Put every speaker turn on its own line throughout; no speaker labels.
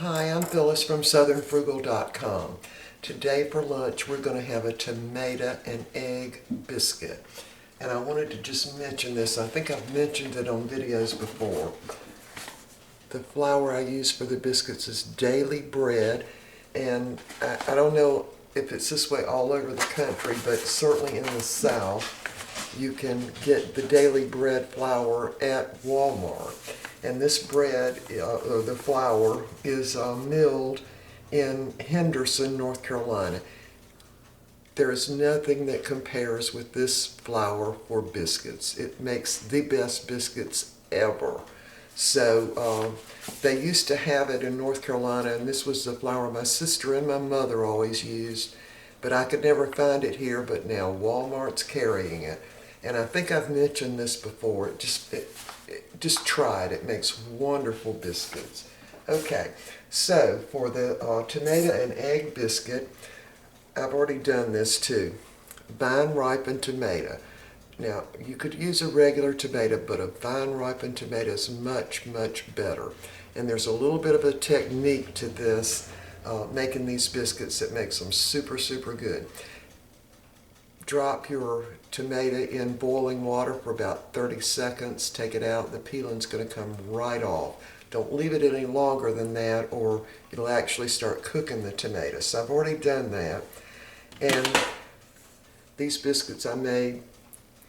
Hi, I'm Phyllis from southernfrugal.com. Today for lunch we're going to have a tomato and egg biscuit. And I wanted to just mention this. I think I've mentioned it on videos before. The flour I use for the biscuits is daily bread, and I don't know if it's this way all over the country, but certainly in the South you can get the daily bread flour at Walmart. And this bread, or the flour, is milled in Henderson, North Carolina. There is nothing that compares with this flour for biscuits. It makes the best biscuits ever. So they used to have it in North Carolina, and this was the flour my sister and my mother always used, but I could never find it here, but now Walmart's carrying it. And I think I've mentioned this before. Just try it. It makes wonderful biscuits. Okay, so for the tomato and egg biscuit, I've already done this too. Vine ripened tomato. Now, you could use a regular tomato, but a vine ripened tomato is much, much better. And there's a little bit of a technique to this, making these biscuits that makes them super, super good. Drop your tomato in boiling water for about 30 seconds. Take it out. The peeling's going to come right off. Don't leave it any longer than that, or it'll actually start cooking the tomato. So I've already done that. And these biscuits I made,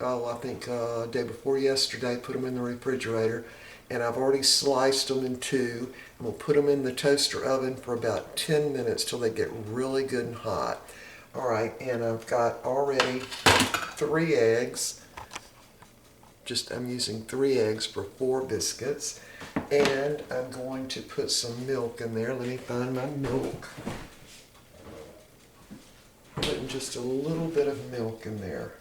I think day before yesterday. Put them in the refrigerator. And I've already sliced them in two. And we'll put them in the toaster oven for about 10 minutes till they get really good and hot. All right, and I've got already 3 eggs. I'm using 3 eggs for 4 biscuits. And I'm going to put some milk in there. Let me find my milk. Putting just a little bit of milk in there.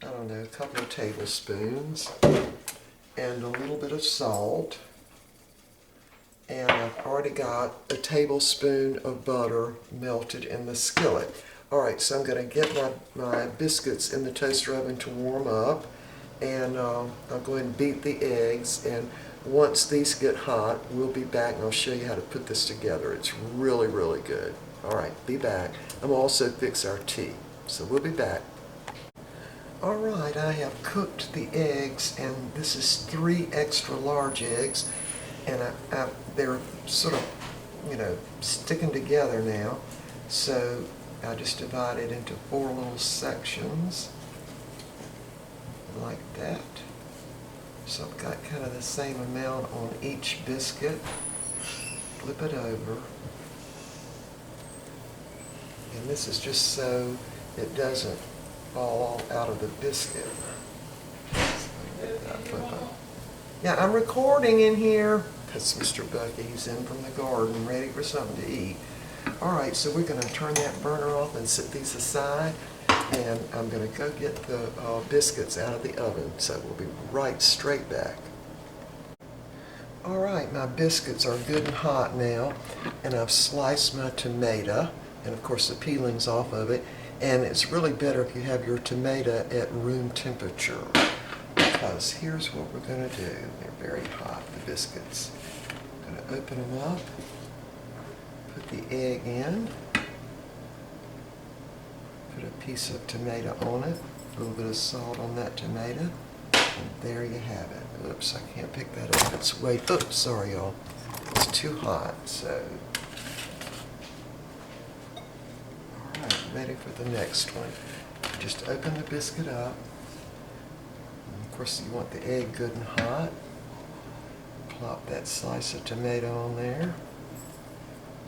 I don't know, a couple of tablespoons. And a little bit of salt. And I've already got a tablespoon of butter melted in the skillet. All right, so I'm going to get my biscuits in the toaster oven to warm up. And I'll go ahead and beat the eggs. And once these get hot, we'll be back and I'll show you how to put this together. It's really, really good. All right, be back. I'm also fix our tea. So we'll be back. All right, I have cooked the eggs, and this is 3 extra large eggs. And they're sort of, sticking together now. So I just divide it into 4 little sections, like that. So I've got kind of the same amount on each biscuit. Flip it over. And this is just so it doesn't fall out of the biscuit. Yeah, I'm recording in here. That's Mr. Bucky. He's in from the garden, ready for something to eat. All right, so we're going to turn that burner off and set these aside. And I'm going to go get the biscuits out of the oven. So we'll be right straight back. All right, my biscuits are good and hot now. And I've sliced my tomato. And of course the peeling's off of it. And it's really better if you have your tomato at room temperature. Because here's what we're going to do. They're very hot, the biscuits. I'm going to open them up, put the egg in, put a piece of tomato on it, a little bit of salt on that tomato, and there you have it. Oops, I can't pick that up. It's way, oops, sorry y'all. It's too hot, so. All right, ready for the next one. Just open the biscuit up. Of course, you want the egg good and hot. Plop that slice of tomato on there.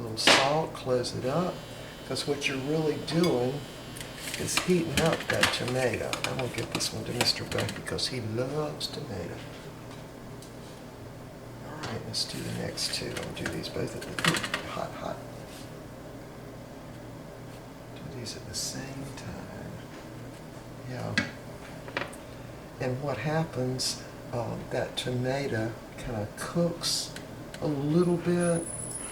A little salt, close it up. Because what you're really doing is heating up that tomato. I'm going to give this one to Mr. Bucky because he loves tomato. All right, let's do the next 2. I'll do these both at the hot. Do these at the same time. Yeah. And what happens, that tomato kind of cooks a little bit,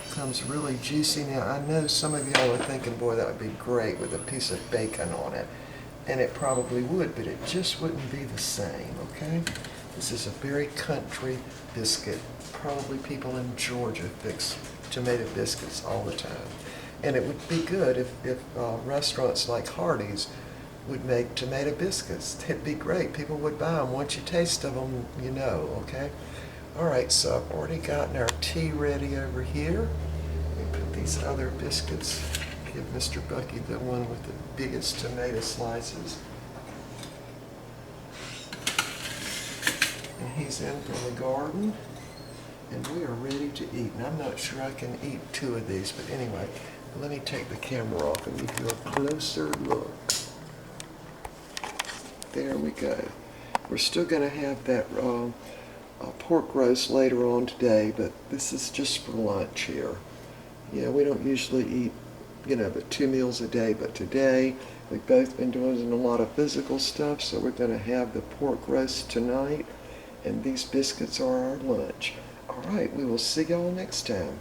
becomes really juicy. Now, I know some of y'all are thinking, boy, that would be great with a piece of bacon on it. And it probably would, but it just wouldn't be the same, okay? This is a very country biscuit. Probably people in Georgia fix tomato biscuits all the time. And it would be good if restaurants like Hardee's would make tomato biscuits. It'd be great. People would buy them. Once you taste of them, you know, okay? All right, so I've already gotten our tea ready over here. Let me put these other biscuits. Give Mr. Bucky the one with the biggest tomato slices. And he's in from the garden. And we are ready to eat. And I'm not sure I can eat 2 of these, but anyway, let me take the camera off and give you a closer look. There we go. We're still going to have that pork roast later on today, but this is just for lunch here. Yeah, we don't usually eat, but 2 meals a day, but today we've both been doing a lot of physical stuff, so we're going to have the pork roast tonight, and these biscuits are our lunch. All right, we will see y'all next time.